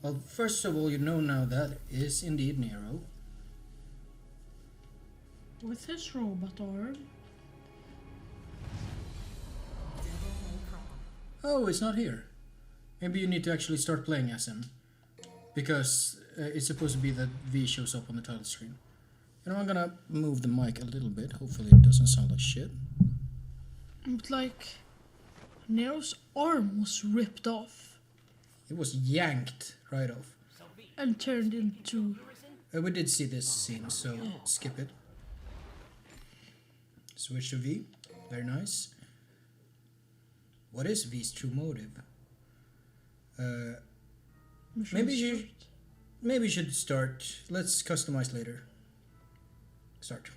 Well, first of all, you know now that is indeed Nero. With his robot arm. Oh, it's not here. Maybe you need to actually start playing as him. Because it's supposed to be that V shows up on the title screen. And I'm gonna move the mic a little bit. Hopefully it doesn't sound like shit. But like, Nero's arm was ripped off. It was yanked right off. And turned into... We did see this scene, so skip it. Switch to V. Very nice. What is V's true motive? Maybe you should start. Let's customize later. Start.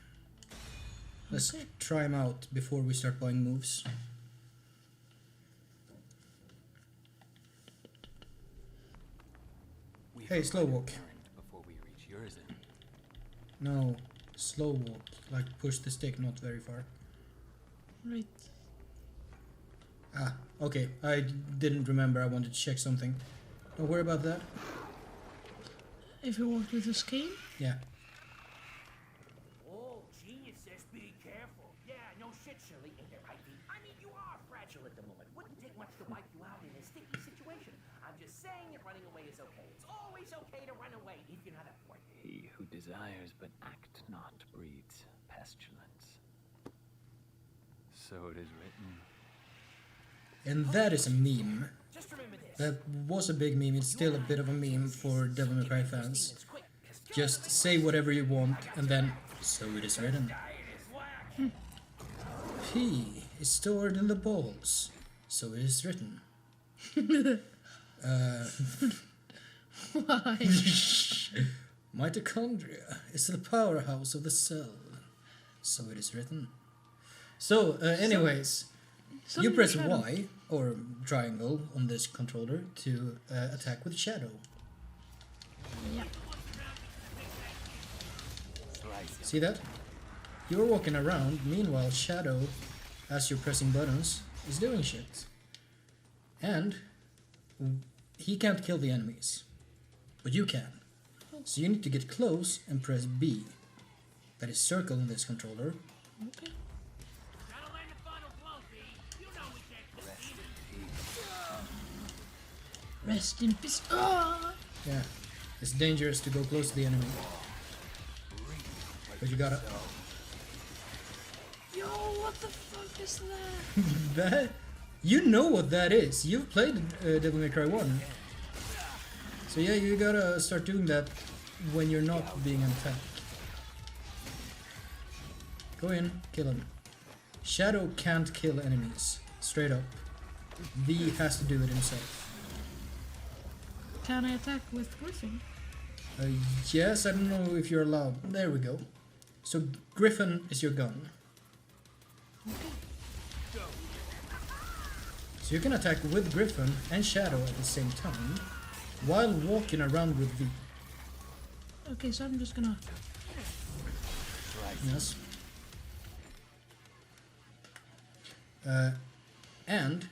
Let's try him out before we start buying moves. Hey, slow walk. Before we reach yours. No, slow walk. Like push the stick not very far. Right. Ah, okay. I didn't remember. I wanted to check something. Don't worry about that. If you walk with his cane? Yeah. Oh, genius says be careful. Yeah, no shit, Shirley. Ain't it right, Pete? I mean, you are fragile at the moment. Wouldn't take much to wipe you out in a sticky situation. I'm just saying that running away is okay. It's always okay to run away if you're not at work. He who desires but act not breeds pestilence. So it is written. And that is a meme. Just remember this. That was a big meme. It's still a bit of a meme for Devil May Cry fans. Just say whatever you want, and then, so it is written. P is stored in the balls, so it is written. Why? Mitochondria is the powerhouse of the cell, so it is written. So, anyways, you press Y or triangle on this controller to attack with Shadow. Yeah. See that? You're walking around, meanwhile Shadow, as you're pressing buttons, is doing shit. And he can't kill the enemies, but you can. So you need to get close and press B. That is circle in this controller. Okay. Rest in peace. Ah! Yeah, it's dangerous to go close to the enemy. But you gotta... Yo, what the fuck is that? That... You know what that is. You've played Devil May Cry 1. So yeah, you gotta start doing that when you're not being attacked. Go in, kill him. Shadow can't kill enemies. Straight up. V has to do it himself. Can I attack with Griffin? Yes, I don't know if you're allowed. There we go. So Griffin is your gun. Okay. So you can attack with Griffin and Shadow at the same time while walking around with V. Okay, so I'm just gonna... Yes. And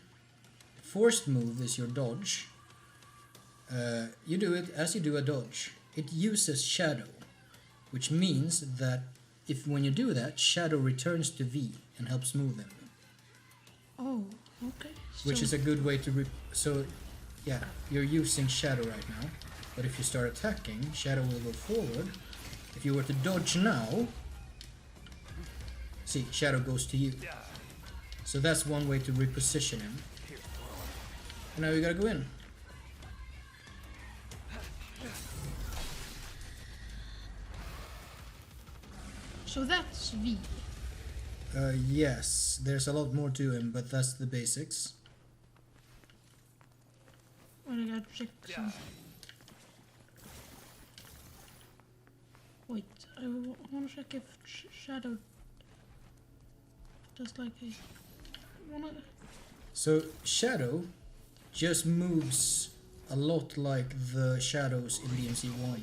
forced move is your dodge. You do it as you do a dodge. It uses Shadow, which means that if when you do that, Shadow returns to V and helps move him. Oh, okay. Which So- is a good way to... So, yeah, you're using Shadow right now. But if you start attacking, Shadow will go forward. If you were to dodge now... See, Shadow goes to you. So that's one way to reposition him. And now you gotta go in. So that's V. Yes, there's a lot more to him, but that's the basics. Well, I gotta check some... Wait, I wanna check if Shadow... Just like a... Wanna... So Shadow just moves a lot like the shadows in DMC1.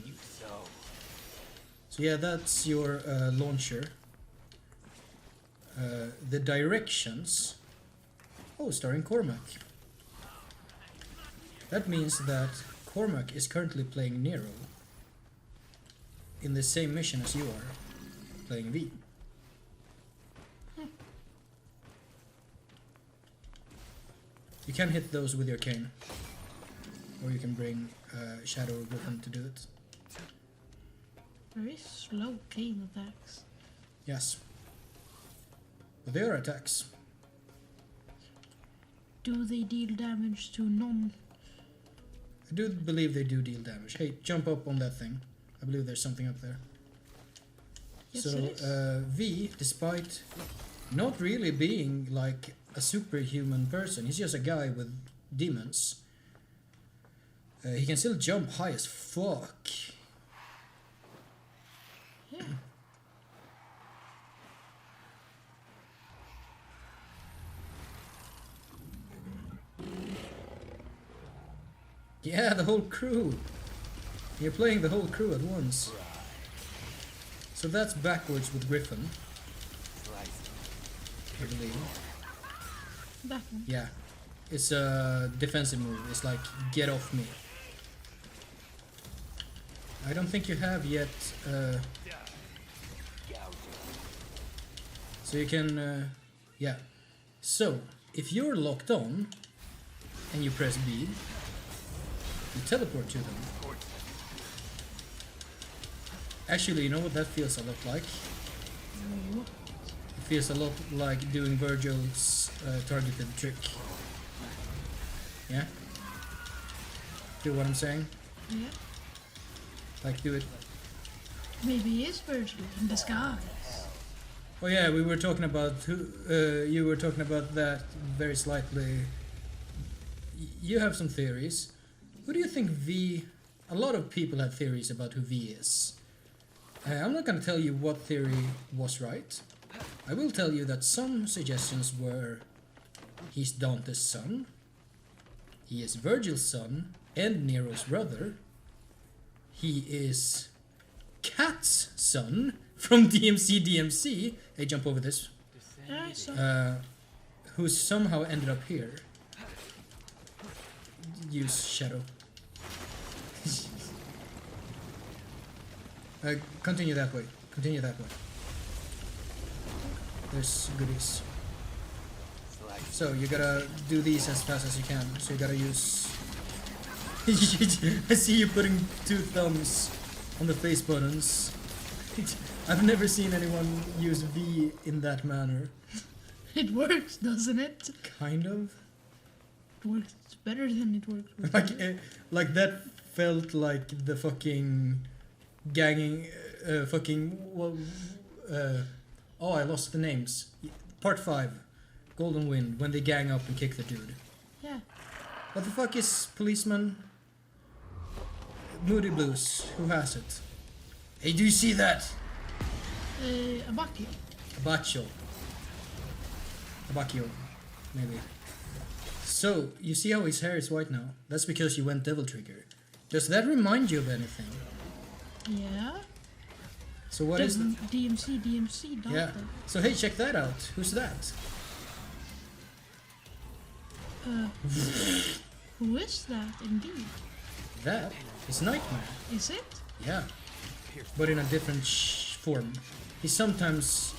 So yeah, that's your launcher. The directions... Oh, starring Cormac. That means that Cormac is currently playing Nero in the same mission as you are, playing V. You can hit those with your cane, or you can bring Shadow or Griffin to do it. Very slow cane attacks. Yes. But they are attacks. Do they deal damage to non? I do believe they do deal damage. Hey, jump up on that thing. I believe there's something up there. Yes, So, it is. V, despite not really being like a superhuman person, he's just a guy with demons. He can still jump high as fuck. Yeah. Yeah, the whole crew. You're playing the whole crew at once. So that's backwards with Griffin, I believe. That one. Yeah. It's a defensive move. It's like, get off me. I don't think you have yet. So you can. Yeah. So, if you're locked on and you press B, you teleport to them. Actually, you know what that feels a lot like? What? It feels a lot like doing Virgil's targeted trick. Yeah? Do what I'm saying? Yeah. Like, do it. Maybe it's Virgil in disguise. Oh yeah, we were talking about who. You were talking about that very slightly. You have some theories. Who do you think V? A lot of people have theories about who V is. I'm not gonna tell you what theory was right. I will tell you that some suggestions were he's Dante's son, he is Virgil's son and Nero's brother, he is Cat's son from DMC. Hey, jump over this. Yeah, I saw. Who somehow ended up here. Use Shadow. Continue that way. Continue that way. There's goodies. So you gotta do these as fast as you can. So you gotta use. I see you putting 2 thumbs on the face buttons. I've never seen anyone use V in that manner. It works, doesn't it? Kind of. It works better than it worked with Like that felt like the fucking ganging, oh, I lost the names. Part 5, Golden Wind, when they gang up and kick the dude. Yeah. What the fuck is policeman? Moody Blues, who has it? Hey, do you see that? Abaki. Abacchio, maybe. So, you see how his hair is white now? That's because you went Devil Trigger. Does that remind you of anything? Yeah. So what is that? DMC, Dante. Yeah. So hey, check that out. Who's that? Who is that indeed? That is Nightmare. Is it? Yeah. But in a different form. He sometimes,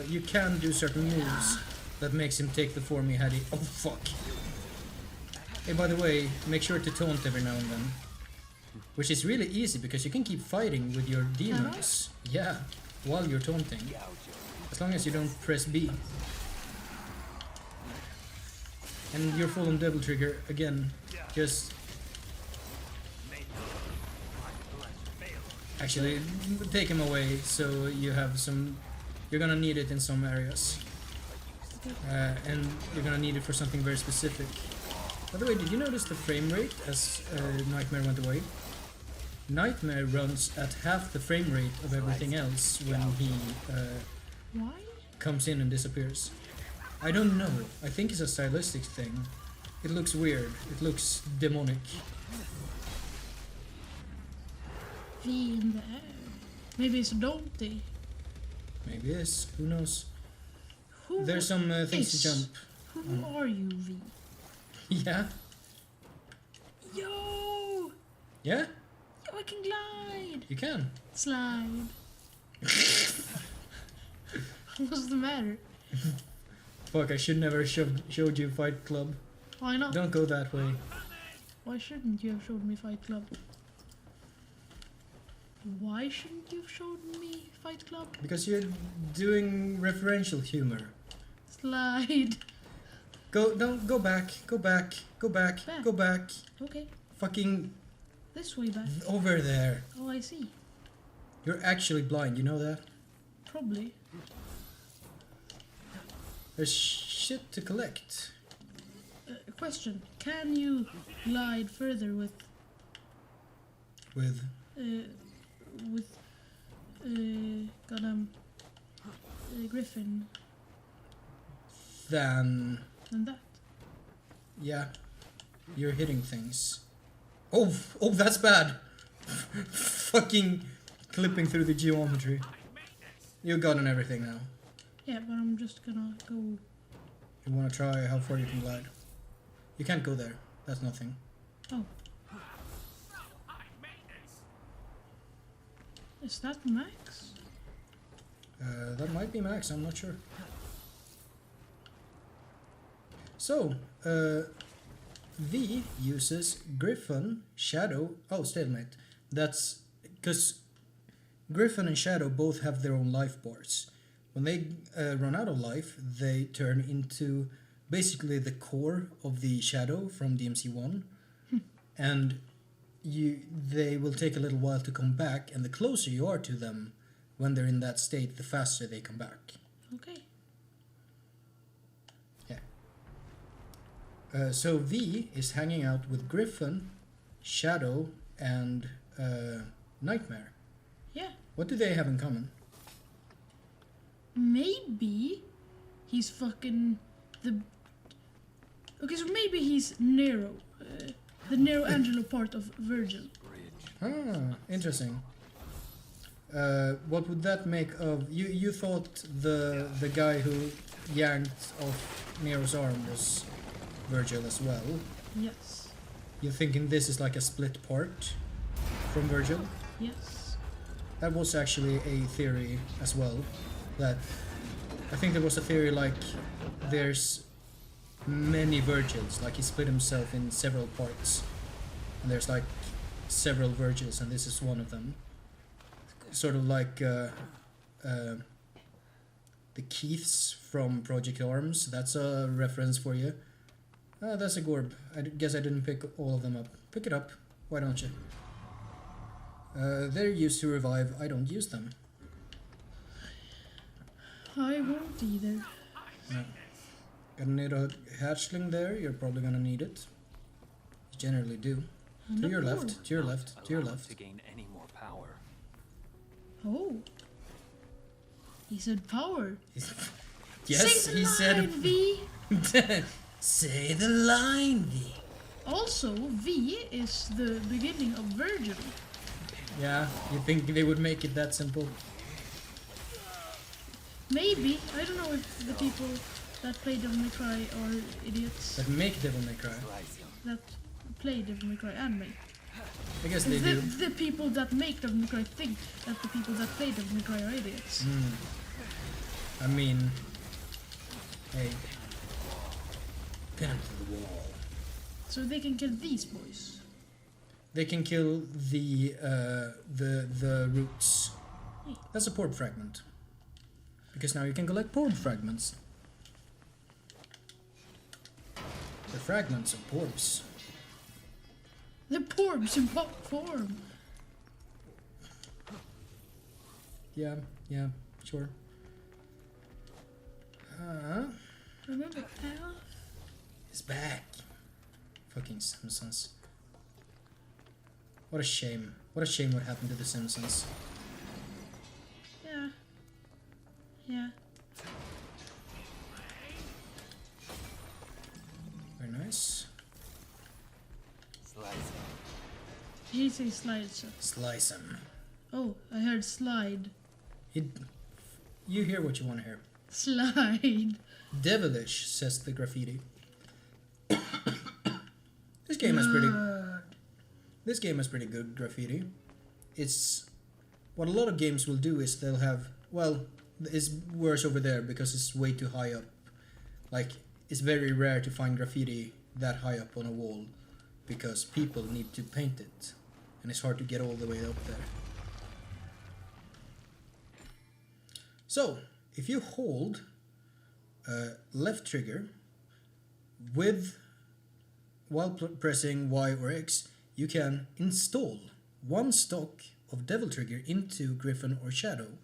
you can do certain moves that makes him take the form he had. Oh fuck. Hey, by the way, make sure to taunt every now and then. Which is really easy because you can keep fighting with your demons. Yeah, while you're taunting. As long as you don't press B. And you're full on Devil Trigger again. Just actually take him away so you have some. You're gonna need it in some areas. And you're gonna need it for something very specific. By the way, did you notice the frame rate as Nightmare went away? Nightmare runs at half the frame rate of everything else when he Why? comes in and disappears. I don't know. I think it's a stylistic thing. It looks weird. It looks demonic. V in the air. Maybe it's Dante. Maybe it is. Who knows? Who There's some things to is- jump. Who are you, V? Yeah. Yo! Yeah? Oh, I can glide. You can. Slide. What's the matter? Fuck, I should never showed you Fight Club. Why not? Don't go that way. Why shouldn't you have showed me Fight Club? Why shouldn't you have showed me Fight Club? Because you're doing referential humor. Slide. Go back. Go back. Go back. Back. Go back. Okay, Fucking this way back. over there. Oh, I see. You're actually blind, you know that? Probably. There's shit to collect. Question: can you glide further with With goddamn Griffin than than that? yeah, you're hitting things. Oh, that's bad. Fucking clipping through the geometry. You've gotten everything now. Yeah, but I'm just gonna go. You want to try how far you can glide? You can't go there. That's nothing. Oh, is that max? That might be max. I'm not sure. So, V uses Griffin, Shadow. Oh, stalemate. That's because Griffin and Shadow both have their own life bars. When they run out of life, they turn into basically the core of the Shadow from DMC1, and they will take a little while to come back. And the closer you are to them, when they're in that state, the faster they come back. Okay. So V is hanging out with Griffin, Shadow, and Nightmare. Yeah. What do they have in common? Maybe he's fucking the. Okay, so maybe he's Nero, the Nero Angelo part of Virgil. Ah, interesting. What would that make of you? You thought the guy who yanked off Nero's arm was Virgil as well. Yes. You're thinking this is like a split part from Virgil? Yes. That was actually a theory as well. That I think there was a theory like there's many Virgils, like he split himself in several parts, and there's like several Virgils, and this is one of them. Sort of like the Keiths from Project Arms. That's a reference for you. That's a Gorb. I guess I didn't pick all of them up. Pick it up. Why don't you? They're used to revive. I don't use them. I won't either. No. Gonna need a hatchling there. You're probably gonna need it. You generally do. I'm To your not left. bored. To your left. To your Allow it left. to gain any more power. Oh. He said power. Yes, Say the he line, said. V. Say the line, V. Also, V is the beginning of Virgil. Yeah, you think they would make it that simple? Maybe. I don't know if the people that play Devil May Cry are idiots. That make Devil May Cry. That play Devil May Cry and make. I guess they The, do. the people that make Devil May Cry think that the people that play Devil May Cry are idiots. I mean, hey, pin him to the wall. So they can kill these boys. They can kill the roots. That's a porb fragment. Because now you can collect porb fragments. The fragments of porbs. The porbs in pop form. Yeah, sure. Remember Al? He's back. Fucking Simpsons. What a shame. What a shame what happened to the Simpsons. Yeah. Yeah. Very nice. Slice. He say slide. So. Slice him. Oh, I heard slide. You hear what you want to hear. Slide. Devilish, says the graffiti. This game has pretty... This game has pretty good graffiti. It's what a lot of games will do is they'll have, well, it's worse over there because it's way too high up. Like, it's very rare to find graffiti that high up on a wall because people need to paint it, and it's hard to get all the way up there. So, if you hold left trigger while pressing Y or X, you can install one stock of Devil Trigger into Griffin or Shadow,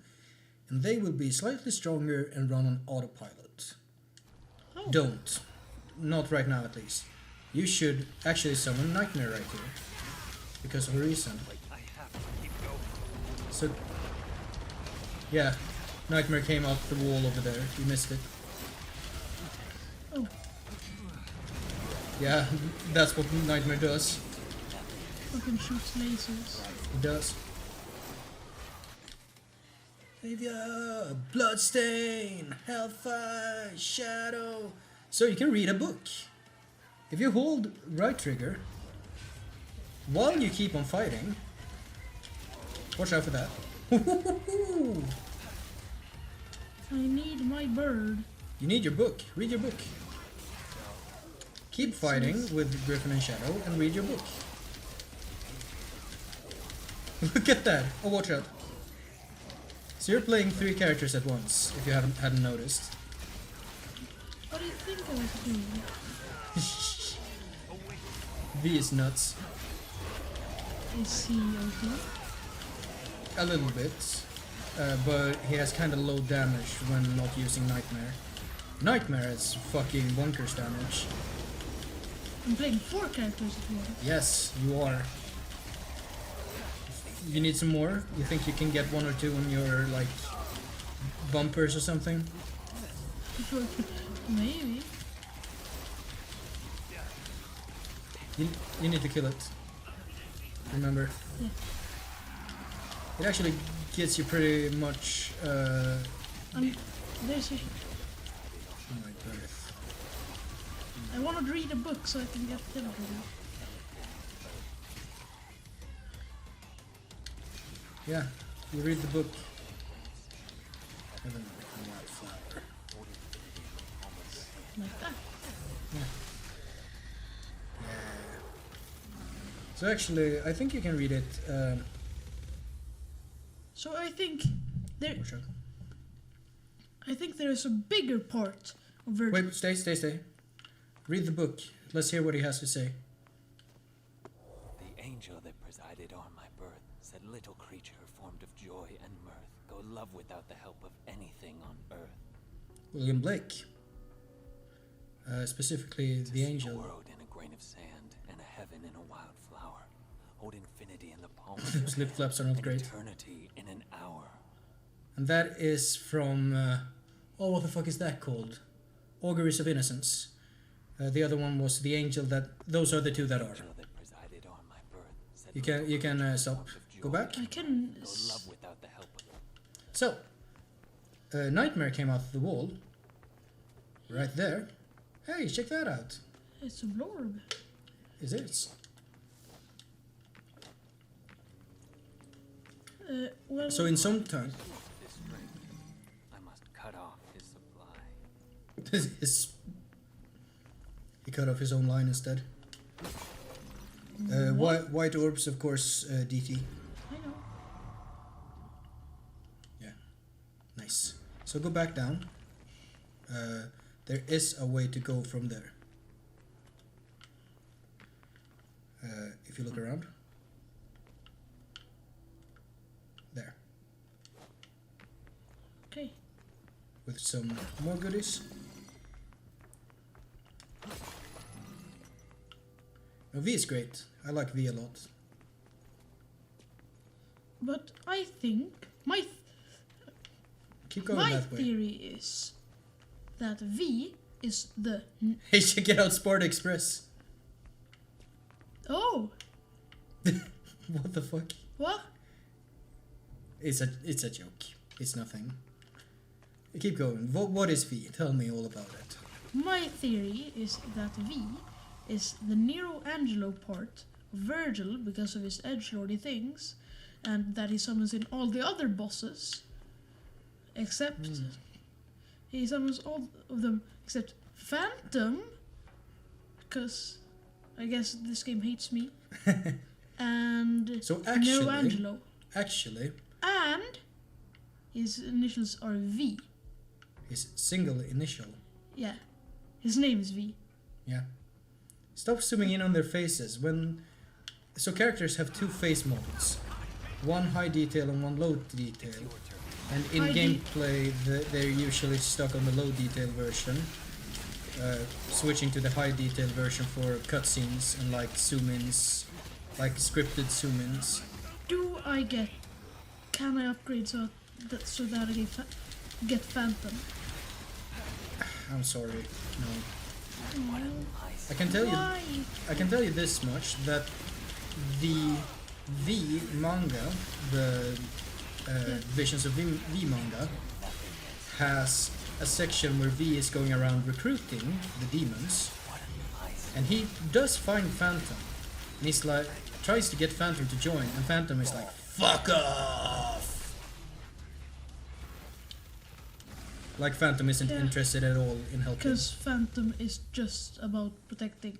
and they will be slightly stronger and run on autopilot. Oh. Don't. Not right now, at least. You should actually summon Nightmare right here, because of a reason. So, yeah, Nightmare came out the wall over there. You missed it. Oh. Yeah, that's what Nightmare does. Fucking shoots lasers. He does. Savior, Bloodstain, Hellfire, Shadow. So you can read a book. If you hold right trigger while you keep on fighting, watch out for that. I need my bird. You need your book. Read your book. Keep fighting with Griffin and Shadow and read your book. Look at that. Oh, watch out. So you're playing 3 characters at once, if you hadn't noticed. What do you think I was doing? V is nuts. Is he okay? A little bit. But he has kind of low damage when not using Nightmare. Nightmare has fucking bonkers damage. I'm playing 4 characters at once. Yes, you are. You need some more? You think you can get 1 or 2 on your, like, bumpers or something? Maybe. You need to kill it. Remember? Yeah. It actually gets you pretty much, There's a... Oh my birth. I want to read a book so I can get Devil Trigger. Yeah, you read the book. Heaven and Wildflower. Like that. Yeah. So actually, I think you can read it. So I think Watch out. there's a bigger part of Virgil. Wait, stay. Read the book. Let's hear what he has to say. The angel that presided on my birth said, little creature formed of joy and mirth, go love without the help of anything on earth. William Blake. Specifically, To the see angel. a world in a grain of sand and a heaven in a wild flower. Hold infinity in the palm of your Slip hand, flaps are not and great. eternity in an hour. And that is from... oh, what the fuck is that called? Auguries of Innocence. The other one was the angel that... Those are the 2 that are. Angel that presided on my birth said, You can little stop. formed of Go joy back. I can... Go love without the help of So, Nightmare came out of the wall. Right there. Hey, check that out. It's a blorb. Is it? Well, So in some time... this strength. I must cut off his supply. He cut off his own line instead. White orbs, of course, DT. I know. Yeah. Nice. So go back down. There is a way to go from there. If you look around. There. Okay. With some more goodies. Now, V is great. I like V a lot. But I think Keep going my that way. theory is that V is the... Hey, check it out, Sport Express. Oh! What the fuck? What? It's a joke. It's nothing. Keep going. What is V? Tell me all about it. My theory is that V is the Nero Angelo part Virgil because of his edgelordy things, and that he summons in all the other bosses, except he summons all of them except Phantom, because I guess this game hates me, and So Nero Angelo, actually, and his initials are V. his single initial. Yeah, his name is V. Yeah. Stop zooming in on their faces. So characters have two face models, one high detail and one low detail. And in gameplay, they're usually stuck on the low detail version, switching to the high detail version for cutscenes and like zoom-ins, like scripted zoom-ins. Can I upgrade so that I get Phantom? I'm sorry, no. Well, I can tell you. why? I can tell you this much, that the V manga, the Visions of V manga, has a section where V is going around recruiting the demons, and he does find Phantom, and he's like, tries to get Phantom to join, and Phantom is like, fuck off! Like Phantom isn't interested at all in helping. Because Phantom is just about protecting.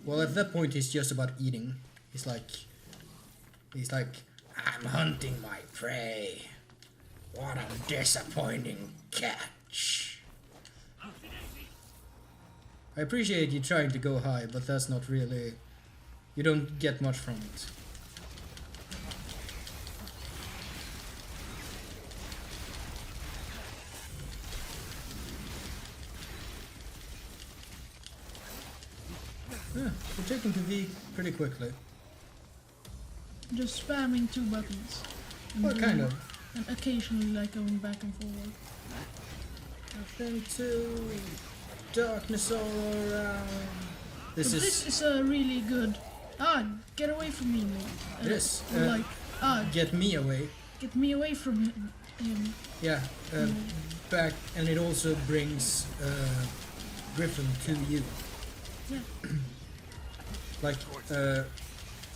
Well, at that point, he's just about eating. He's like, I'm hunting my prey. What a disappointing catch. I appreciate you trying to go high, but that's not really... You don't get much from it. Yeah, we're taking to V pretty quickly. Just spamming two buttons. Well, kind of. And occasionally like going back and forward. Nothing to... Darkness all around. This is a really good... get away from me, mate. Yes. Get me away. Get me away from him. Yeah, back, and it also brings Griffin to you. Yeah. Like, a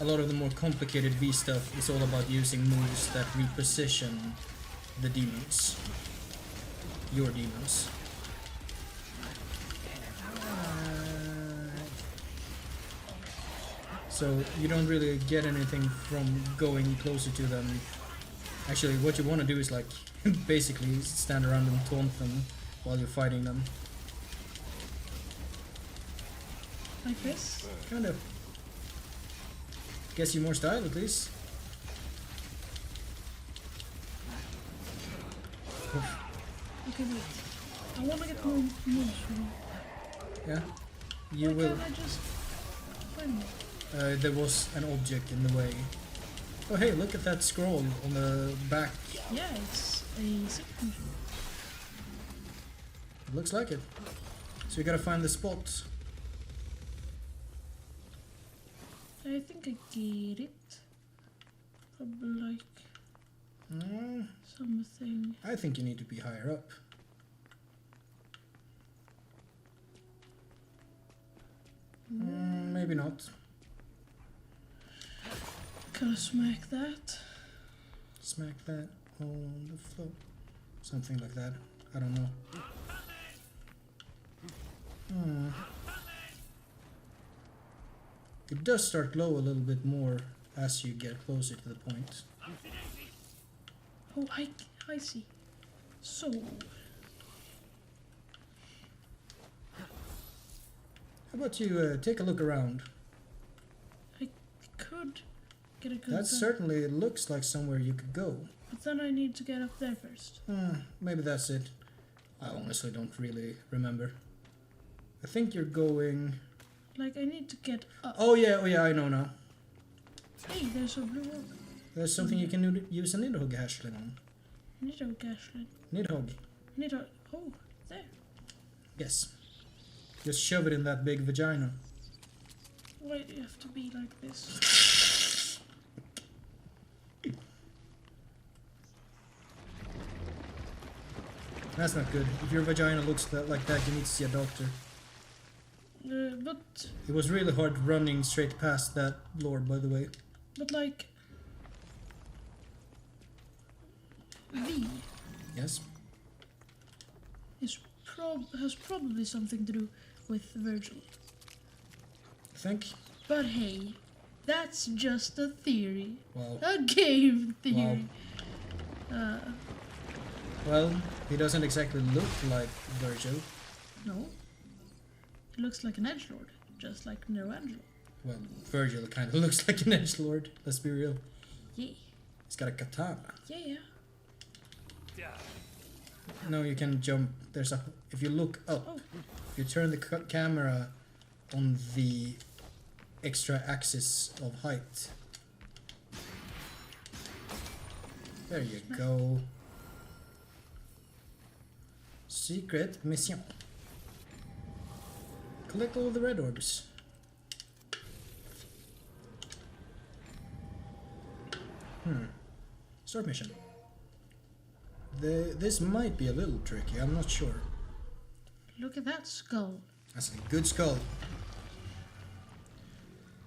lot of the more complicated V stuff is all about using moves that reposition the demons. Your demons. So you don't really get anything from going closer to them. Actually, what you want to do is like basically stand around and taunt them while you're fighting them. Like this? Kind of. Gets you more style at least. Okay, wait. I want to get more moves from you. Yeah. You Why will. can't I just find it? There was an object in the way. Oh hey, look at that scroll on the back. Yeah, it's a signature. It looks like it. So you gotta find the spot. I think I get it. Probably like something. I think you need to be higher up. Maybe not. Gotta smack that. Smack that on the floor. Something like that. I don't know. It does start low a little bit more as you get closer to the point. Oh, I see. So, How about you take a look around? I could get a good That certainly looks like somewhere you could go. But then I need to get up there first. Maybe that's it. I honestly don't really remember. I think you're going... Like, I need to get up. Oh yeah, I know now. Hey, there's a blue rock. There's something you can use a Nidhogg hashling on. Nidhogg Ashland. Nidhogg. Nidhogg. Oh, there. Yes. Just shove it in that big vagina. Why do you have to be like this? That's not good. If your vagina looks like that, you need to see a doctor. But It was really hard running straight past that lord, by the way. like V Yes. has probably something to do with Virgil. Think. But hey, that's just a theory. Wow. A game theory. Well, he doesn't exactly look like Virgil. No. He looks like an edgelord, just like Nerangelo. Well, Virgil kind of looks like an edgelord. Let's be real. Yeah. He's got a katana. Yeah. No, you can jump. There's a. If you look up, Oh. if you turn the camera on the extra axis of height. There you go. Secret mission. Collect all the red orbs. Start mission. This might be a little tricky, I'm not sure. Look at that skull. That's a good skull.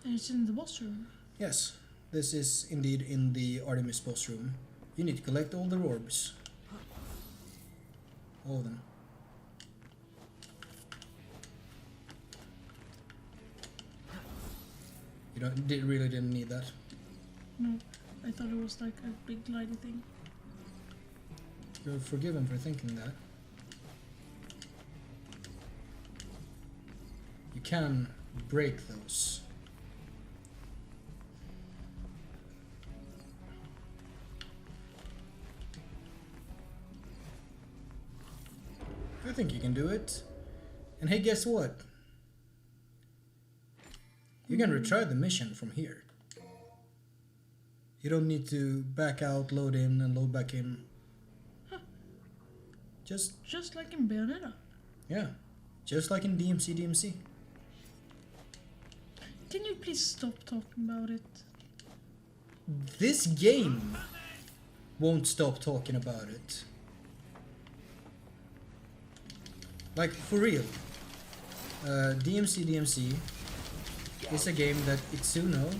And it's in the boss room. Yes, this is indeed in the Artemis boss room. You need to collect all the orbs. All of them. You really didn't need that. No, I thought it was like a big glidey thing. You're forgiven for thinking that. You can break those. I think you can do it. And hey, guess what? You can retry the mission from here. You don't need to back out, load in, and load back in. Just like in Bayonetta. Yeah, just like in DMC. Can you please stop talking about it? This game won't stop talking about it. Like, for real. DMC is a game that Itsuno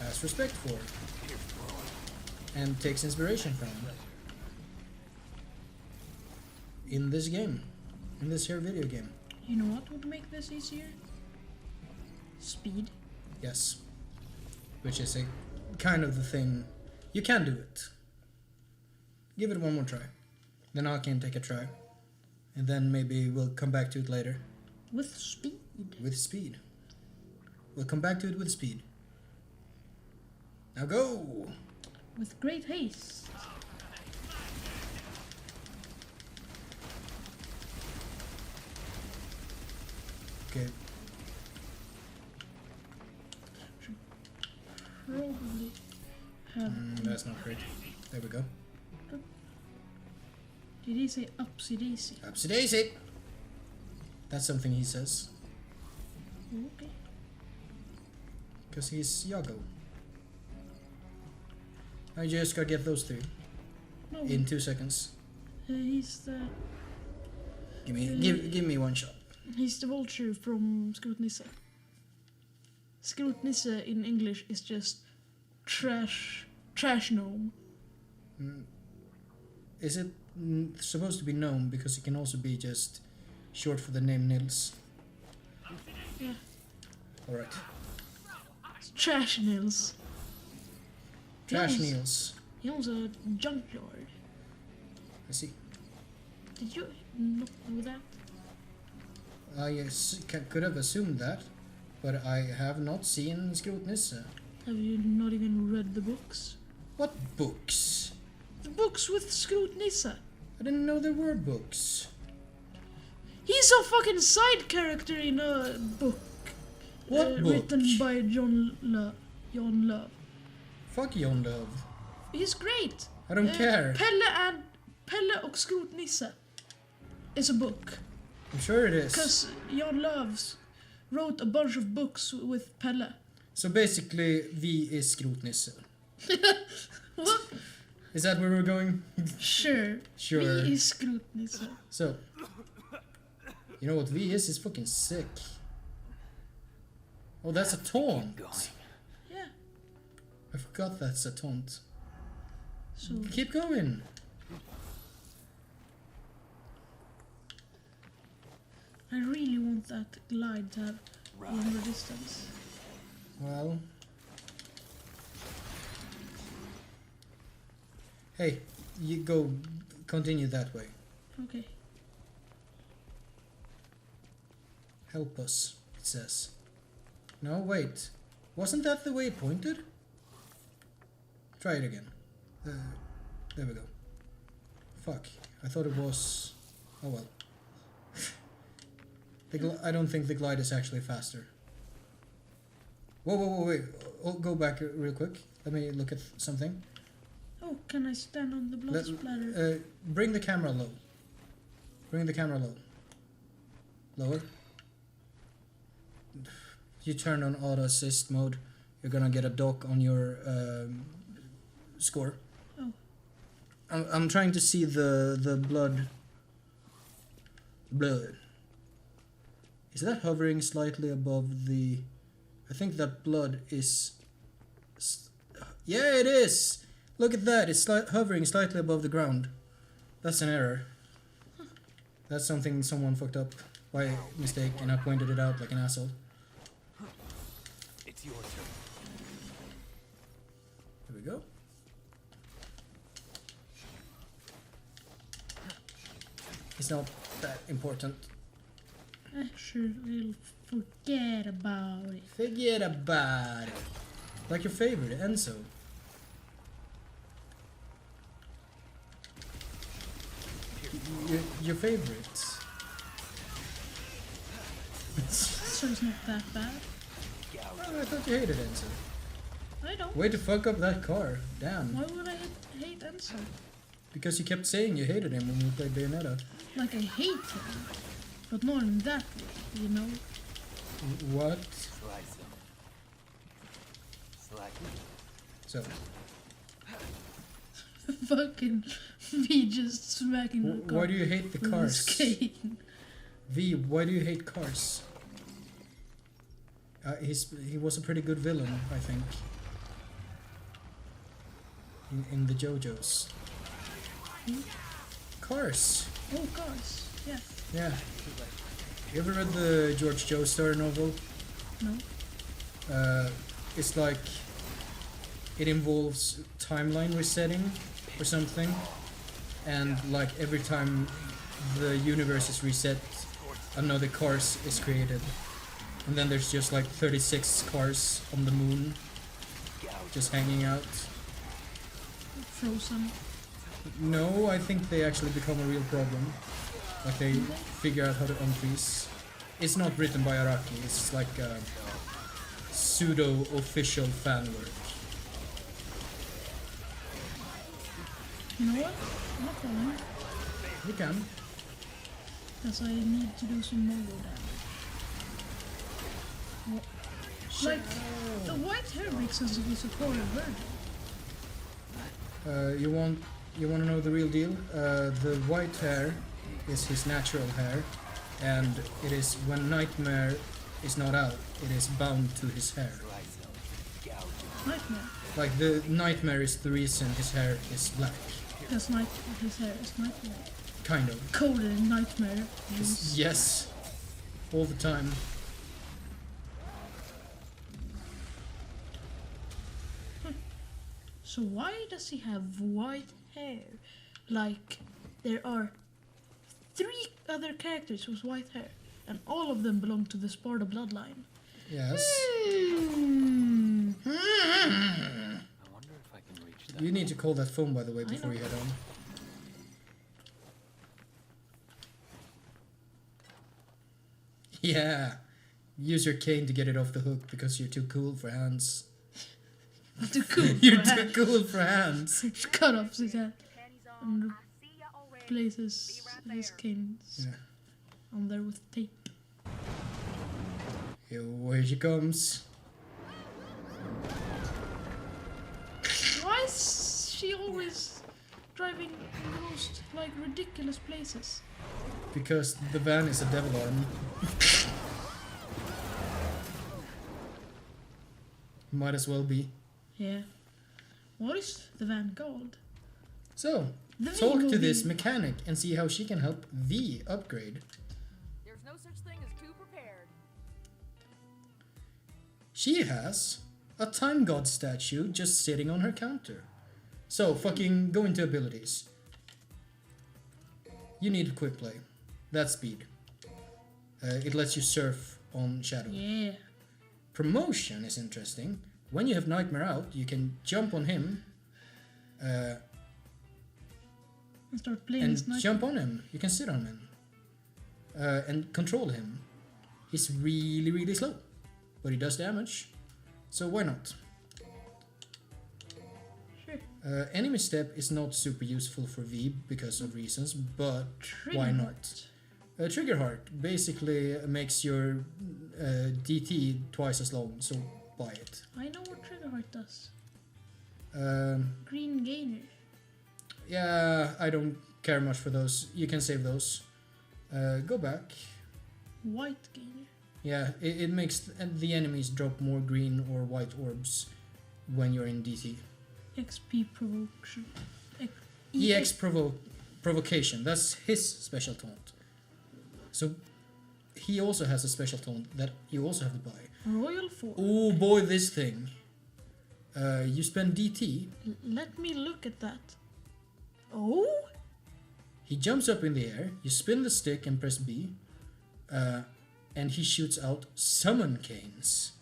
has respect for and takes inspiration from. In this game. In this here video game. You know what would make this easier? Speed. Yes. Which is a kind of the thing. You can do it. Give it one more try. Then I can take a try. And then maybe we'll come back to it later. With speed. With speed. We'll come back to it with speed. Now go! With great haste. Okay. Probably have. That's not great. There we go. Did he say upsy daisy? Upsy daisy! That's something he says. Okay. Because he's Yago. I just gotta get those three No, in 2 seconds. he's the Give me one shot. he's the vulture from Skrotnisse. Skrotnisse in English is just trash gnome. Is it supposed to be gnome because it can also be just short for the name Nils? Yeah. Alright. It's Trash Nils. Trash Yes. Nils. He owns a junkyard. I see. Did you not know that? I could have assumed that, but I have not seen Skrotnisse. Have you not even read the books? What books? The books with Skrotnisse. I didn't know there were books. He's a fucking side character in a book. What book? Written by John Love. Fuck Jon Love. He's great. I don't care. Pelle och Skrotnisse is a book. I'm sure it is. Because Jon Loves wrote a bunch of books with Pelle. So basically, V is Skrotnisse. What? Is that where we're going? Sure. Sure. He is Skrotnisse. So, you know what V is? It's fucking sick. Oh, that's a taunt. Going. Yeah. I forgot that's a taunt. So Keep going. I really want that glide to have Right. longer distance. Well. Hey, you go. Continue that way. Okay. Help us, it says. No, wait. Wasn't that the way it pointed? Try it again. There we go. Fuck. I thought it was... Oh well. I don't think the glide is actually faster. Whoa, wait. Oh, go back real quick. Let me look at something. Oh, can I stand on the blood splatter? Bring the camera low. Bring the camera low. Lower. You turn on auto assist mode, you're gonna get a dock on your score. Oh. I'm trying to see the blood. Blood. Is that hovering slightly above the? I think that blood is. Yeah, it is. Look at that. It's hovering slightly above the ground. That's an error. That's something someone fucked up by mistake, and I pointed it out like an asshole. It's your turn. Here we go. It's not that important. Actually, forget about it. Forget about it. Like your favorite, Enzo. Your favorites. So it's not that bad. Oh, I thought you hated Enzo. I don't. Way to fuck up that car. Damn. Why would I hate Enzo? Because you kept saying you hated him when we played Bayonetta. Like I hate him, but not in that way, you know? What? Slice him. Slightly. So, Fucking me just smacking the car why do you hate the with his cars? cane. V, why do you hate cars? He was a pretty good villain, I think. In the JoJo's. Cars. Oh, cars. Yeah. Yeah. You ever read the George Joestar novel? No. It's like it involves timeline resetting or something, and like every time the universe is reset, another cars is created, and then there's just like 36 cars on the moon just hanging out. Frozen. No, I think they actually become a real problem. Like they figure out how to unfreeze. It's not written by Araki, it's like a pseudo-official fan work. You know what? I'm not going. You can. Because I need to do some more damage. What? Like, the white hair makes sense if he's a quarter virgin. You want to know the real deal? The white hair is his natural hair, and it is when Nightmare is not out, it is bound to his hair. Nightmare. Like the Nightmare is the reason his hair is black. Because his hair is nightmare. Kind of. Colder than nightmare. Yes. All the time. So why does he have white hair? Like, there are 3 other characters with white hair, and all of them belong to the Sparta bloodline. Yes. Hmm. I wonder if I can reach that. You need to call that phone, by the way, I before know. you head on. Yeah. Use your cane to get it off the hook because you're too cool for hands. Too cool. You're too cool for hands. Cut off his head and places his canes Yeah. on there with tape. Here she comes. Why is she always driving in the most like ridiculous places? Because the van is a devil arm. Might as well be. Yeah. What is the van called? So, The talk Viggo to this van. mechanic and see how she can help V upgrade. There's no such thing as too prepared. She has a time god statue just sitting on her counter. So, fucking go into abilities. You need quick play. That's speed. It lets you surf on Shadow. Yeah. Promotion is interesting. When you have Nightmare out, you can jump on him And start playing and this night. jump on him. You can sit on him and control him. He's really, really slow, but he does damage. So why not? Sure. Enemy step is not super useful for V because of reasons, but Trigger why not? heart. Trigger heart basically makes your DT twice as long, so buy it. I know what trigger heart does. Um, Green gainer. yeah, I don't care much for those. You can save those. Go back. White gainer. Yeah, it makes the enemies drop more green or white orbs when you're in DT. XP provocation. EX provocation, that's his special taunt. So he also has a special taunt that you also have to buy. Royal Force. Oh boy, this thing. You spend DT, Let me look at that. Oh? he jumps up in the air, you spin the stick and press B, and he shoots out summon canes.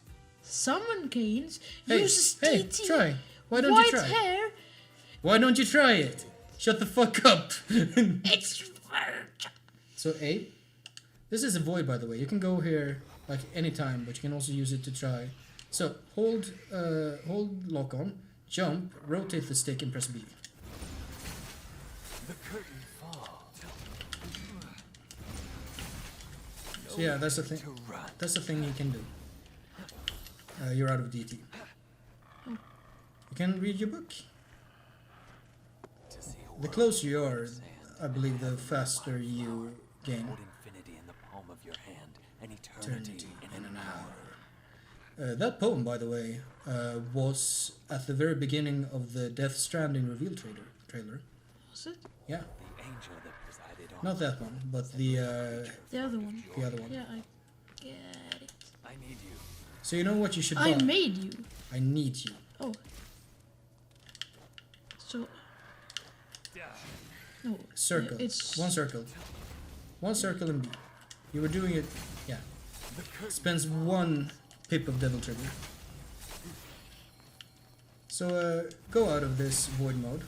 Summon canes Hey, uses hey, DT. try. Why don't White you try? hair. Why don't you try it? Shut the fuck up. Extrovert. So A. This is a void, by the way. You can go here like anytime, but you can also use it to try. So hold lock on, jump, rotate the stick, and press B. The curtain falls. So yeah, that's the thing. To run. That's the thing you can do. You're out of DT. You can read your book. To see a The world closer you are, of sand. I believe, the faster you gain. Hold infinity in the palm of your hand and eternity in an hour. That poem, by the way, was at the very beginning of the Death Stranding reveal trailer. Was it? Yeah, The angel that presided on not that one, but the The other one. other one. Yeah, I get it. I need you. So you know what you should I buy? made you. I need you. Oh. So. No. Circle. It's One circle. One circle and B. You were doing it. Yeah. Spends one pip of Devil Trigger. So go out of this void mode.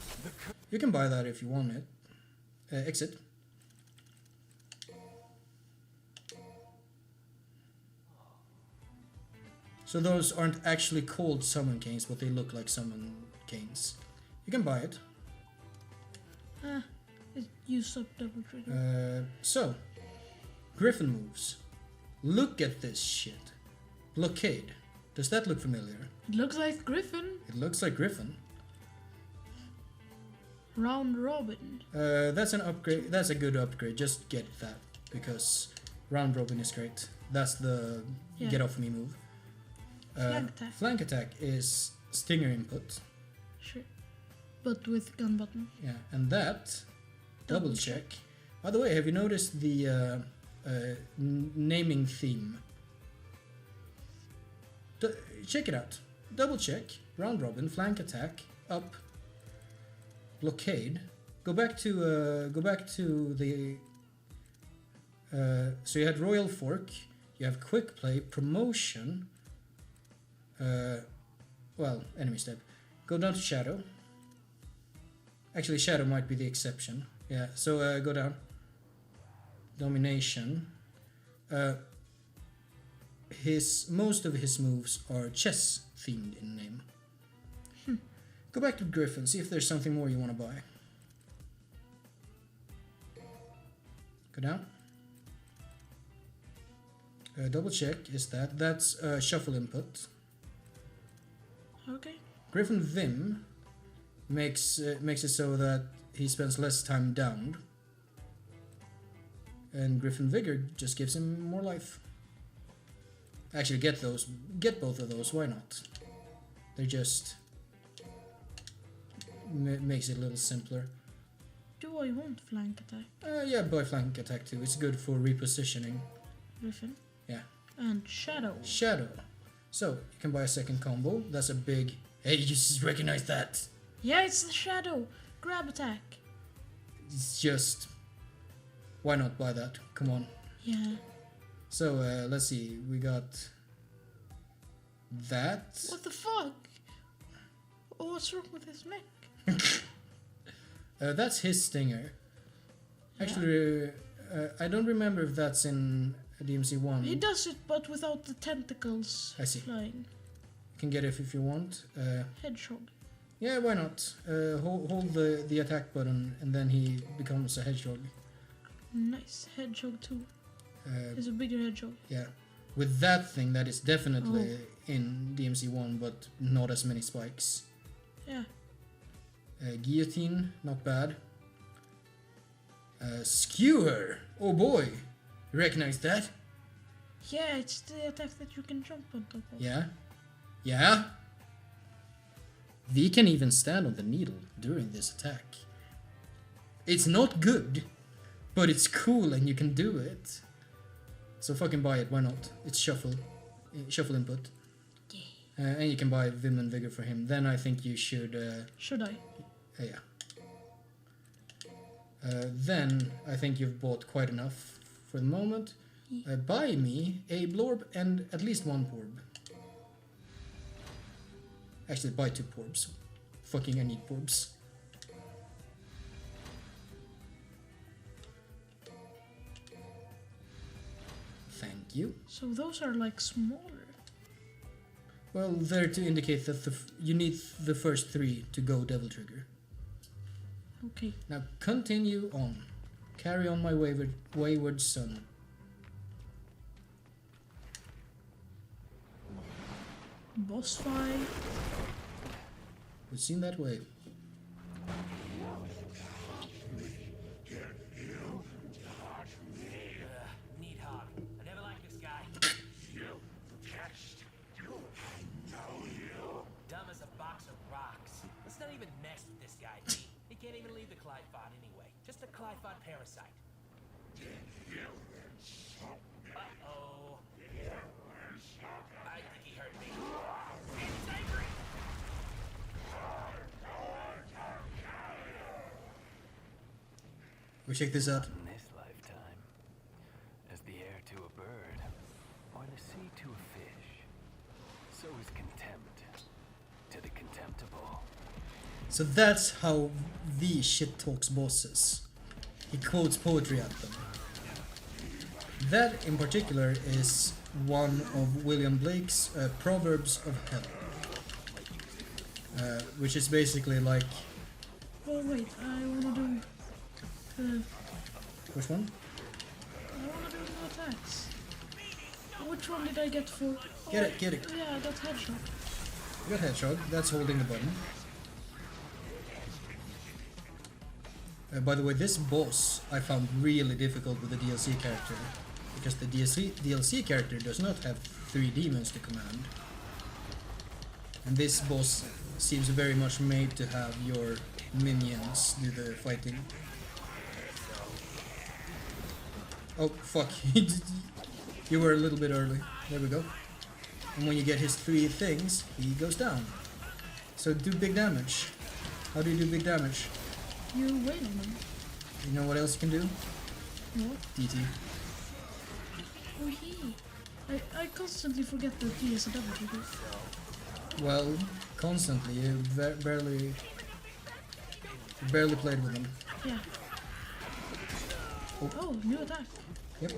You can buy that if you want it. Exit. So those aren't actually called summon canes, but they look like summon canes. You can buy it. it used up double trigger. So, Griffin moves. Look at this shit. Blockade. Does that look familiar? It looks like Griffin. It looks like Griffin. Round Robin. That's an upgrade. That's a good upgrade. Just get that because round robin is great. That's the Yeah. get off me move. Flank attack. Flank attack is stinger input. Sure. But with gun button. Yeah, and that double Double check. By the way, have you noticed the naming theme? Check it out. Double check, round robin, flank attack, up, blockade. Go back to the. So you had royal fork. You have quick play, promotion. Well, enemy step. Go down to shadow. Actually, shadow might be the exception. Yeah. So go down. Domination. Most of his moves are chess themed in name. Go back to Griffin, see if there's something more you want to buy. Go down. Double check is that's shuffle input. Okay. Griffin Vim makes it so that he spends less time downed. And Griffin Vigor just gives him more life. Actually, get both of those. Why not? They're just makes it a little simpler. Do I want flank attack? Yeah, by flank attack too. It's good for repositioning. Griffin. Yeah. And Shadow. Shadow. So you can buy a second combo. That's a big. Hey, you just recognize that? Yeah, it's the Shadow. Grab attack. It's just. Why not buy that? Come on. Yeah. So let's see. We got that. What the fuck? Oh, what's wrong with his neck? That's his stinger. Actually, I don't remember if that's in DMC1. He does it, but without the tentacles I see. flying. You can get it if you want. Hedgehog. Yeah, why not? Hold the attack button and then he becomes a hedgehog. Nice. Hedgehog too. It's a bigger hedgehog. Yeah. With that thing, that is definitely in DMC1, but not as many spikes. Yeah. Guillotine, not bad. Skewer! Oh boy! You recognize that? Yeah, it's the attack that you can jump on top of. Yeah? Yeah? V can even stand on the needle during this attack. It's not good, but it's cool and you can do it. So fucking buy it, why not? It's shuffle input. And you can buy Vim and Viggo for him. Then I think you should... Should I? yeah. Then I think you've bought quite enough for the moment. Buy me a Blorb and at least one Porb. Actually, buy 2 Porbs. Fucking I need Porbs. Thank you. So those are like smaller. Well, they're to indicate that you need the first 3 to go Devil Trigger. Okay. Now continue on. Carry on my wayward son. Boss fight. Would seem that way. Neat hog. I never liked this guy. Dumb as a box of rocks. Let's not even mess with this guy, Pete. He can't even leave the Clyphod anyway. Just a Clyphod parasite. Uh-oh. I think he hurt me. He's angry! We check this out. In this lifetime, as the air to a bird, or the sea to a fish, so is contempt to the contemptible. So that's how V shit talks bosses. He quotes poetry at them. That in particular is one of William Blake's Proverbs of Hell. Which is basically like... Oh wait, I wanna do Which one? I wanna do the attacks. Which one did I get for? Get it, get it. Yeah, I got hedgehog. You got Hedgehog, that's holding the button. By the way, this boss I found really difficult with the DLC character. Because the DLC character does not have 3 demons to command. And this boss seems very much made to have your minions do the fighting. Oh, fuck. You were a little bit early. There we go. And when you get his 3 things, he goes down. So do big damage. How do you do big damage? You wait on them. You know what else you can do? What? DT. Oh he. I constantly forget that he is a double trigger. Well, constantly. You barely played with him. Yeah. Oh, new attack. Yep.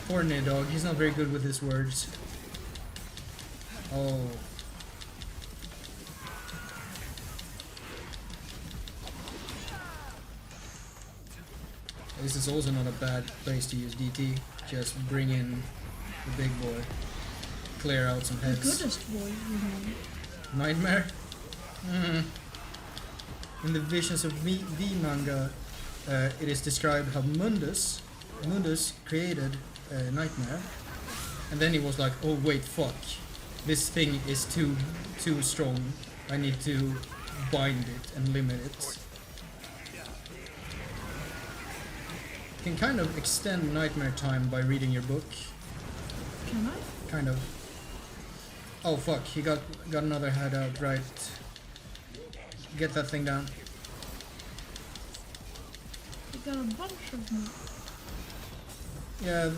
Poor Nidog, he's not very good with his words. Oh. This is also not a bad place to use DT. Just bring in the big boy. Clear out some The heads. goodest boy, you know. Nightmare? In the visions of V manga, it is described how Mundus created a nightmare, and then he was like, oh wait, fuck, this thing is too strong, I need to bind it and limit it. You can kind of extend nightmare time by reading your book. Can I? Kind of. Oh fuck, he got another head out, right. Get that thing down. I got a bunch of them. Yeah,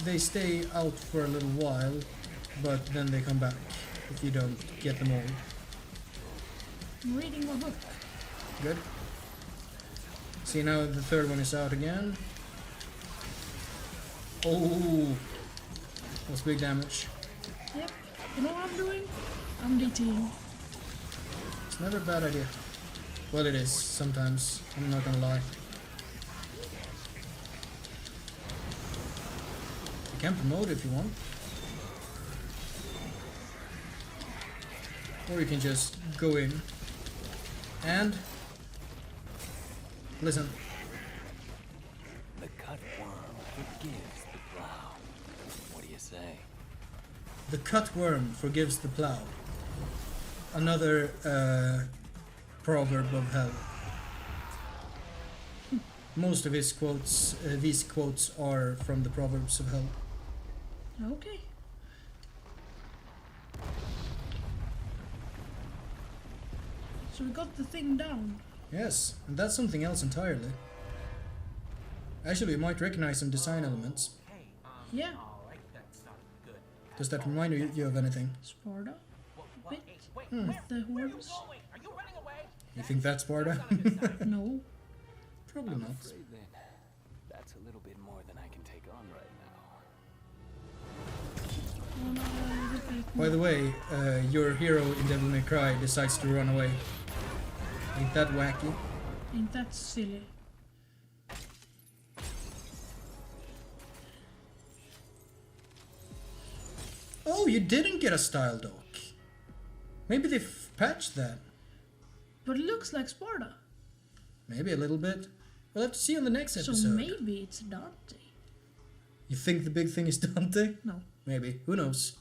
they stay out for a little while, but then they come back if you don't get them all. I'm reading my book. Good. See, now the third one is out again. Oh, that's big damage. Yep. You know what I'm doing? I'm DTing. It's never a bad idea. Well, it is sometimes. I'm not gonna lie. You can promote if you want. Or you can just go in and listen. The cutworm forgives the plow. What do you say? The cutworm forgives the plow. Another proverb of hell. Most of his quotes, these quotes are from the Proverbs of Hell. Okay. So we got the thing down. Yes, and that's something else entirely. Actually, you might recognize some design elements. Hey, Yeah. alright, that's not good. Does that remind you of anything? Sparta. What? Bit. Hey, wait, Hmm. With the where are you horns. going? Are you running away? You think that's Sparta? No. Probably I'm not. afraid then that's a little bit more than I can take on right now. Oh, no, the big By the way, your hero in Devil May Cry decides to run away. Ain't that wacky? Ain't that silly? Oh, you didn't get a style dock. Maybe they patched that. But it looks like Sparta. Maybe a little bit. We'll have to see on the next So episode. maybe it's Dante. You think the big thing is Dante? No. Maybe. Who knows?